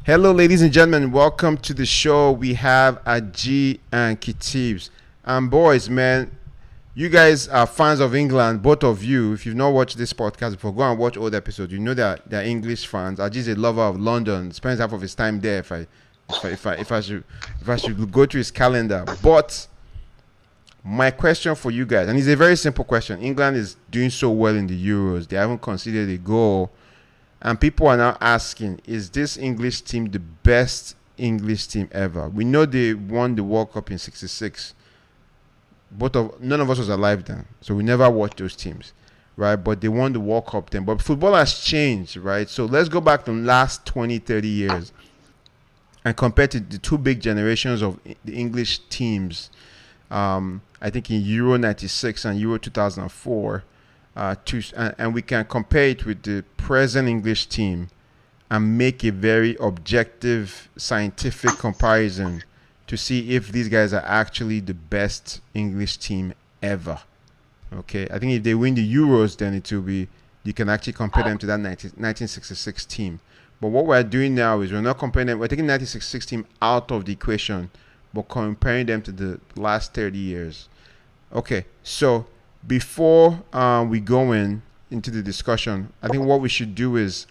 Hello, ladies and gentlemen. Welcome to the show. We have Aji and Kitibs. And boys, man, you guys are fans of England, both of you. If you've not watched this podcast before, go and watch old episodes. You know that they're English fans. Aji is a lover of London. Spends half of his time there. If I should go to his calendar, but my question for you guys, and it's a very simple question. England is doing so well in the Euros. They haven't conceded a goal. And people are now asking, is this English team the best English team ever? We know they won the World Cup in '66. None of us was alive then, so we never watched those teams, right? But they won the World Cup then. But football has changed, right? So let's go back to the last 20, 30 years and compare to the two big generations of the English teams. I think in Euro 96 and Euro 2004. And we can compare it with the present English team and make a very objective, scientific comparison to see if these guys are actually the best English team ever. Okay, I think if they win the Euros, then it will be, you can actually compare them to that 1966 team. But what we're doing now is we're not comparing them, we're taking 1966 team out of the equation, but comparing them to the last 30 years. Okay, so before we go into the discussion, I think what we should do is,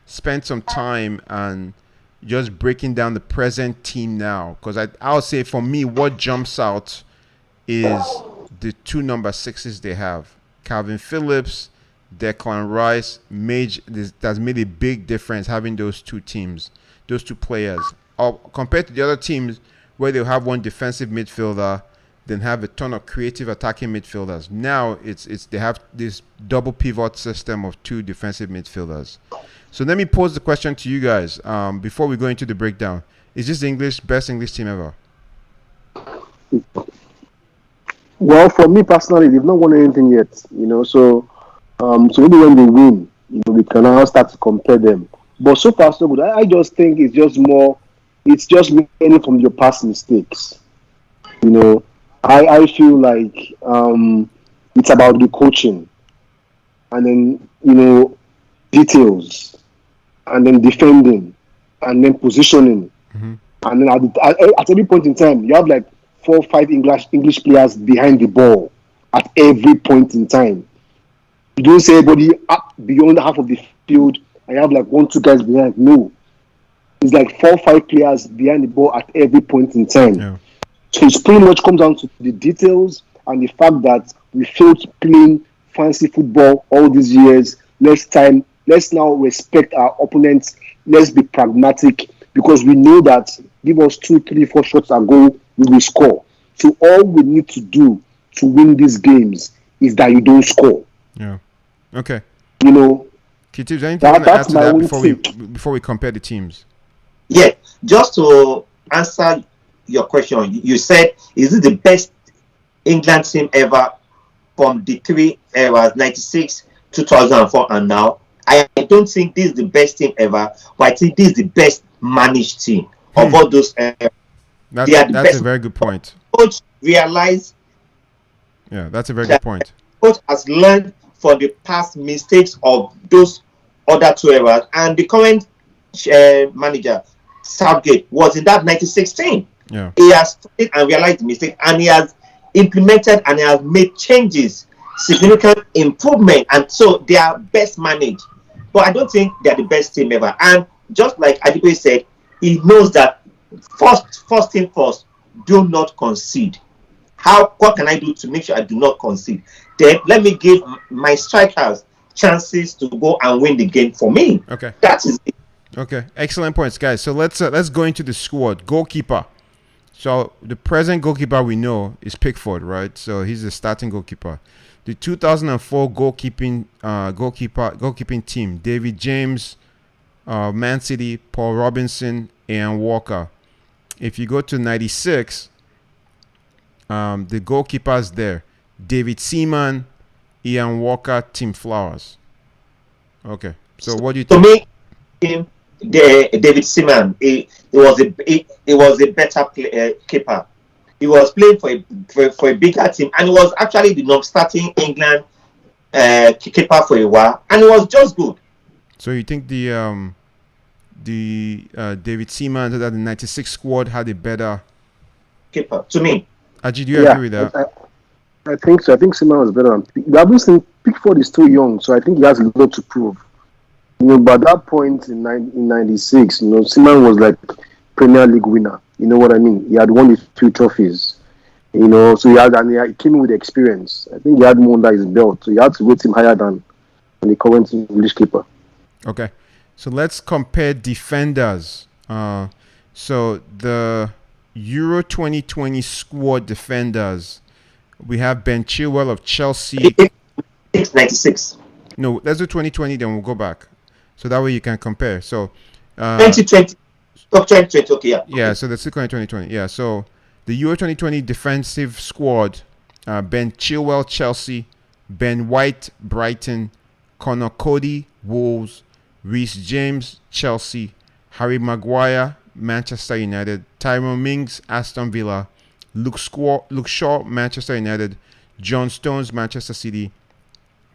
spend some time and just breaking down the present team now. Because I'll say for me, what jumps out is the two number sixes they have. Calvin Phillips, Declan Rice, that's made a big difference having those two teams, those two players. Compared to the other teams where they'll have one defensive midfielder, then have a ton of creative attacking midfielders. Now they have this double pivot system of two defensive midfielders. So let me pose the question to you guys before we go into the breakdown. Is this the best English team ever? Well, for me personally, they've not won anything yet. So maybe when they win, we can now start to compare them. But so far so good. I just think it's just learning from your past mistakes. I feel like it's about the coaching, and then details, and then defending, and then positioning, and then at every point in time you have like 4 or 5 English players behind the ball at every point in time. You don't say everybody up beyond half of the field and you have like 1, 2 guys behind. No, it's like 4 or 5 players behind the ball at every point in time. Yeah. So it pretty much comes down to the details and the fact that we failed playing fancy football all these years. Let's now respect our opponents. Let's be pragmatic, because we know that give us 2, 3, 4 shots a goal, we will score. So all we need to do to win these games is that you don't score. Yeah. Okay. Kitibs, anything That, you want to add to that before we compare the teams? Yeah, just to answer your question, you said, is it the best England team ever from the 3 eras, 96, 2004 and now? I don't think this is the best team ever, but I think this is the best managed team of all those eras. That's a very good point. Coach realized. Yeah, that's a very good point. Coach has learned from the past mistakes of those other 2 eras, and the current manager, Southgate, was in that 1916. Yeah. He has studied and realized the mistake, and he has implemented and he has made changes, significant improvement, and so they are best managed. But I don't think they are the best team ever. And just like Adidas said, he knows that first thing first, do not concede. What can I do to make sure I do not concede? Then let me give my strikers chances to go and win the game for me. Okay. That is it. Okay, excellent points, guys. So let's go into the squad. Goalkeeper. So the present goalkeeper we know is Pickford, right? So he's the starting goalkeeper. The 2004 goalkeeping team: David James, Man City, Paul Robinson, and Walker. If you go to 96, the goalkeepers there: David Seaman, Ian Walker, Tim Flowers. Okay, so what do you think? To me, David Seaman, he was a better keeper. He was playing for a bigger team, and he was actually the non-starting England keeper for a while, and he was just good. So you think the David Seaman, that the 96 squad had a better keeper to me. Aji, do you agree with that? I think so. I think Seaman was better. The other thing, Pickford is too young, so I think he has a lot to prove. By that point in 96, Seaman was like Premier League winner. You know what I mean? He had won a few trophies. So he came in with experience. I think he had more under his belt, so he had to rate him higher than the current English keeper. Okay, so let's compare defenders. So the Euro 2020 squad defenders, we have Ben Chilwell of Chelsea. 96. No, let's do 2020, then we'll go back. So that way you can compare. So 2020. 2020, okay, yeah. Yeah, so that's 2020. Yeah, so the Euro 2020 defensive squad, Ben Chilwell, Chelsea, Ben White, Brighton, Connor Cody, Wolves, Reece James, Chelsea, Harry Maguire, Manchester United, Tyrone Mings, Aston Villa, Luke Shaw, Manchester United, John Stones, Manchester City,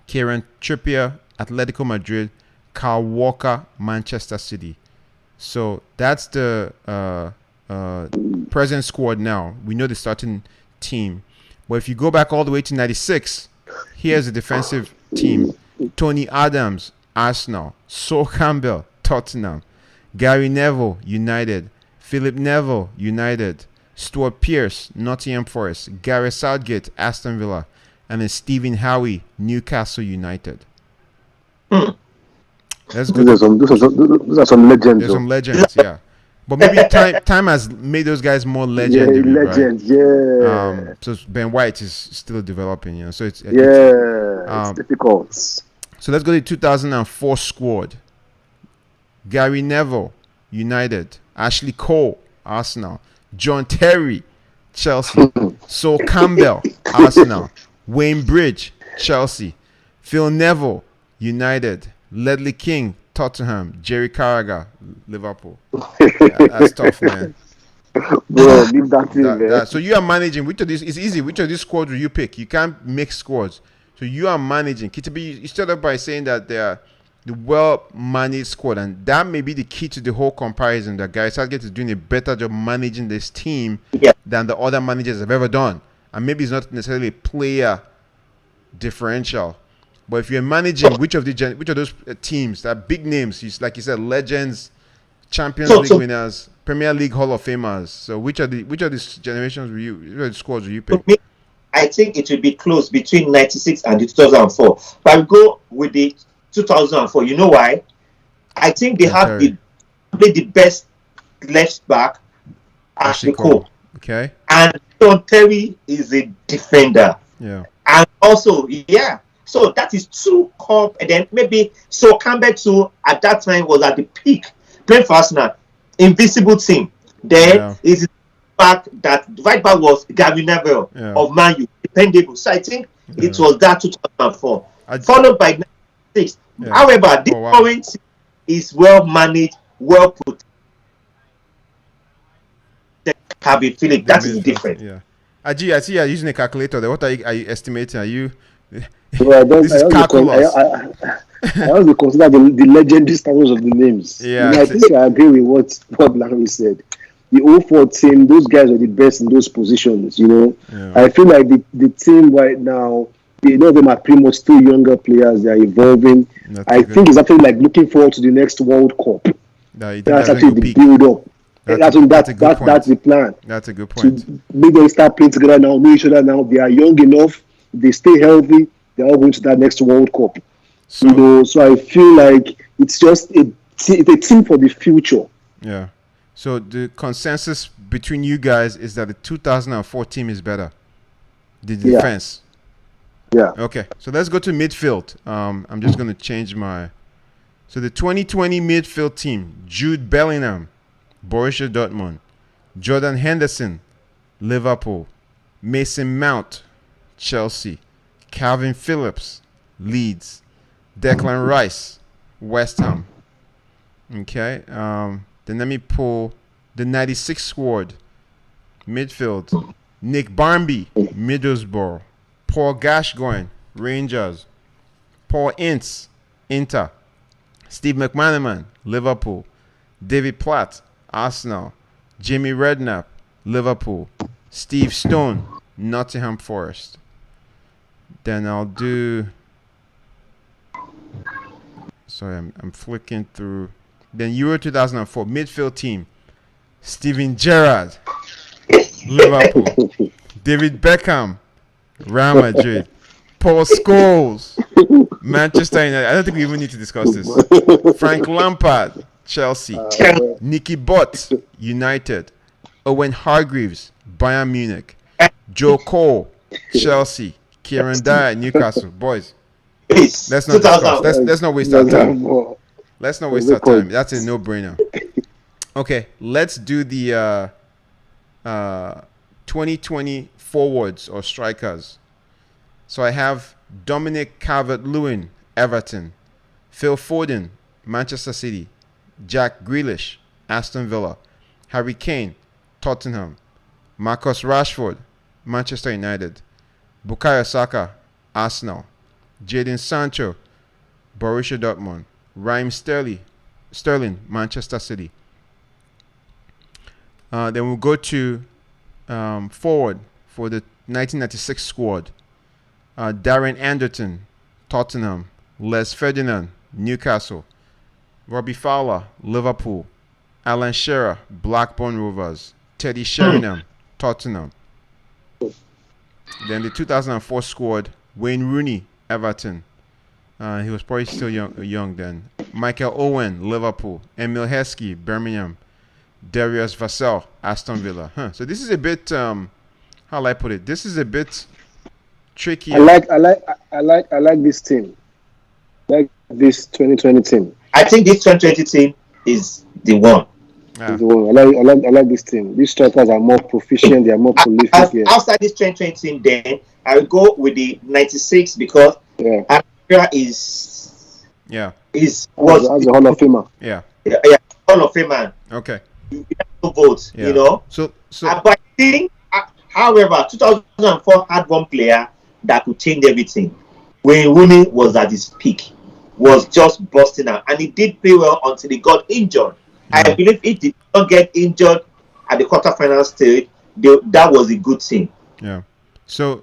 Kieran Trippier, Atletico Madrid, Kyle Walker, Manchester City. So that's the present squad now. We know the starting team. But if you go back all the way to 96, here's the defensive team. Tony Adams, Arsenal. Sol Campbell, Tottenham. Gary Neville, United. Philip Neville, United. Stuart Pearce, Nottingham Forest. Gareth Southgate, Aston Villa. And then Stephen Howe, Newcastle United. Let's go. Those are some legends. There's some legends, yeah. But maybe time has made those guys more legendary, legends, right? Yeah. So Ben White is still developing, So it's difficult. So let's go to the 2004 squad. Gary Neville, United. Ashley Cole, Arsenal. John Terry, Chelsea. Sol Campbell, Arsenal. Wayne Bridge, Chelsea. Phil Neville, United. Ledley King, Tottenham. Jerry Carragher, Liverpool. That's tough, man. Bro, leave that thing, man. So you are managing. Which of these? It's easy. Which of these squads will you pick? You can't mix squads. So you are managing. Kitabi, you started by saying that they are the well-managed squad, and that may be the key to the whole comparison. That Gareth Southgate is doing a better job managing this team than the other managers have ever done. And maybe it's not necessarily a player differential. But if you're managing which of those teams, that big names, like you said, legends, Champions League winners, Premier League Hall of Famers. So which of these generations which of the squads will you pick? I think it will be close between 96 and the 2004. But I'll go with the 2004. You know why? I think they have the best left back, Ashley Cole. Okay. And John Terry is a defender. Yeah. And also, so that is too confident. Maybe so Campbell too at that time was at the peak, playing for Arsenal, invisible team. Then is the fact that right back was Gary Neville of Man U, dependable. So I think it was that 2004, followed by 96. However, this current team is well managed, well put. Calvin Phillips, that is different. Yeah. Aji, I see you're using a calculator there. What are you estimating? Are you? Well, this is calculus. I also consider the legendary status of the names. Yeah, I think I agree with what Larry said. The 04 team, those guys are the best in those positions. I feel like the team right now, a lot of them are pretty much still younger players. They are evolving. I think it's actually like looking forward to the next World Cup. That's actually the build-up. That's the plan. That's a good point. To make them start playing together now, know each other now. They are young enough. They stay healthy. They're all going to that next World Cup. So I feel like it's just a team for the future. Yeah. So the consensus between you guys is that the 2004 team is better. The defense. Yeah. Okay. So let's go to midfield. I'm just going to change my. So the 2020 midfield team: Jude Bellingham, Borussia Dortmund; Jordan Henderson, Liverpool; Mason Mount, Chelsea; Calvin Phillips, Leeds; Declan Rice, West Ham. Okay. Then let me pull the 96 squad. Midfield: Nick Barmby, Middlesbrough; Paul Gascoigne, Rangers; Paul Ince, Inter; Steve McManaman, Liverpool; David Platt, Arsenal. Jimmy Redknapp, Liverpool. Steve Stone, Nottingham Forest. Then I'll do... Sorry, I'm flicking through. Then Euro 2004, midfield team. Steven Gerrard, Liverpool. David Beckham, Real Madrid. Paul Scholes, Manchester United. I don't think we even need to discuss this. Frank Lampard, Chelsea. Nicky Butt, United. Owen Hargreaves, Bayern Munich. Joe Cole, Chelsea. Kieran Dyer, Newcastle. Boys, let's not discuss. Let's not waste our time. Let's not waste our time. That's a no-brainer. Okay, let's do the 2020 forwards or strikers. So I have Dominic Calvert-Lewin, Everton. Phil Foden, Manchester City. Jack Grealish, Aston Villa. Harry Kane, Tottenham. Marcus Rashford, Manchester United. Bukayo Saka, Arsenal. Jadon Sancho, Borussia Dortmund. Raheem Sterling, Manchester City. Then we'll go to forward for the 1996 squad. Darren Anderton, Tottenham. Les Ferdinand, Newcastle. Robbie Fowler, Liverpool. Alan Shearer, Blackburn Rovers. Teddy Sheringham, Tottenham. Then the 2004 squad, Wayne Rooney, Everton. He was probably still young then. Michael Owen, Liverpool. Emil Heskey, Birmingham. Darius Vassell, Aston Villa. So this is a bit how will I put it? This is a bit tricky. I like this team. Like this 2020 team. I think this 2020 team is the one. Is the one. I like this team. These strikers are more proficient. They are more prolific. After this 2020 team, then I will go with the 96 because Azurris is was a Hall of Famer. Yeah, Hall of Famer. Okay. You have to vote. Yeah. You know. So. But I think, however, 2004 had one player that could change everything. When Rooney was at his peak, was just busting out, and he did play well until he got injured. I believe if he did not get injured at the quarterfinal stage, that was a good thing. Yeah. So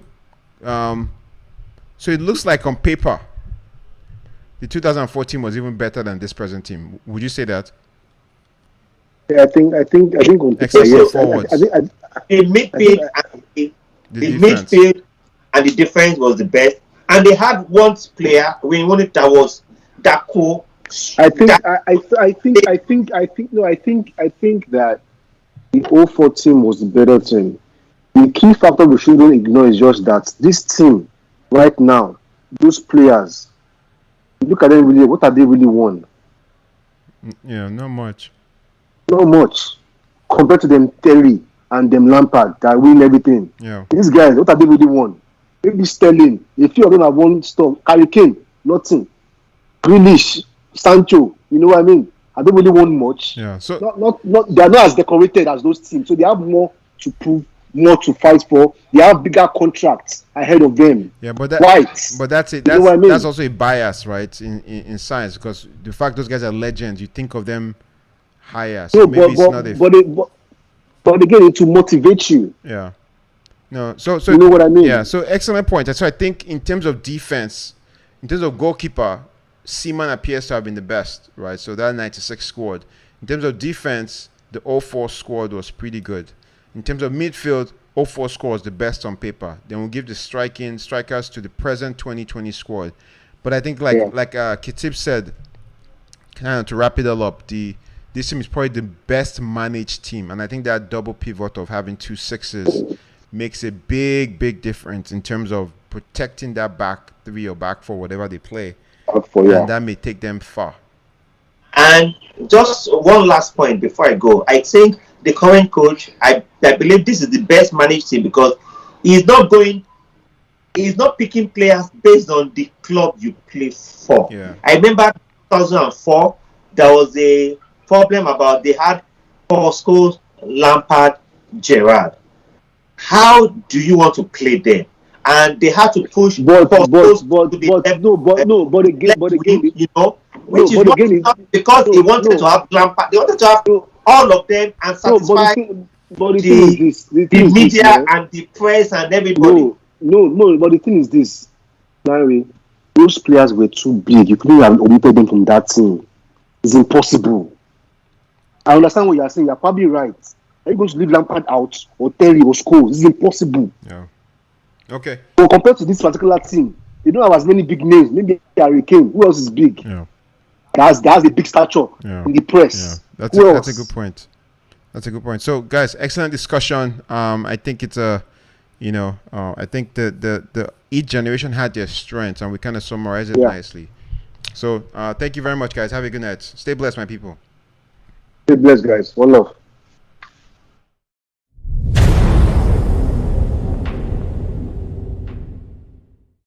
it looks like on paper, the 2004 team was even better than this present team. Would you say that? Yeah, I think on paper, except yes. forwards. The midfield and the defense was the best, and they had one player when won it that cool. I think that the 04 team was the better team. The key factor we shouldn't ignore is just that this team right now, those players, look at them really. What have they really won? Yeah, not much. Not much compared to them Terry and them Lampard that win everything. Yeah. These guys, what have they really won? Maybe Sterling. A few of them have won stuff. Harry Kane, nothing. Grealish, Sancho, you know what I mean? Have they really won much? Yeah. So not they are not as decorated as those teams. So they have more to prove, more to fight for. They have bigger contracts ahead of them. Yeah, but that's it. That's also a bias, right? In science, because the fact those guys are legends, you think of them higher. So maybe it's not but again, it will motivate you. Yeah. No, so you know what I mean? Yeah, so excellent point. And so I think in terms of defense, in terms of goalkeeper, Seaman appears to have been the best, right? So that 96 squad. In terms of defense, the 04 squad was pretty good. In terms of midfield, 04 squad was the best on paper. Then we'll give the strikers to the present 2020 squad. But I think like Kitip said, kind of to wrap it all up, this team is probably the best managed team. And I think that double pivot of having 2 6s makes a big difference in terms of protecting that back 3 or back 4, whatever they play. And that may take them far. And just one last point before I go. I think the current coach, I believe this is the best managed team because he's not picking players based on the club you play for. Yeah. I remember 2004, there was a problem about they had Paul Scholes, Lampard, Gerrard. How do you want to play them? And they had to push. But again, you know, which is but what again, because he wanted to have Lampard. They wanted to have all of them and satisfy the media and the press and everybody. No. But the thing is this, Larry, those players were too big. You couldn't have omitted them from that team. It's impossible. I understand what you are saying. You're probably right. Are you going to leave Lampard out or Terry or Scholes? It's impossible. Yeah. Okay. But compared to this particular team, they don't have as many big names. Maybe Harry Kane. Who else is big? Yeah. That's the big stature in the press. Yeah. That's a good point. That's a good point. So, guys, excellent discussion. I think it's I think the each generation had their strengths, and we kind of summarize it nicely. So, thank you very much, guys. Have a good night. Stay blessed, my people. Stay blessed, guys. One love.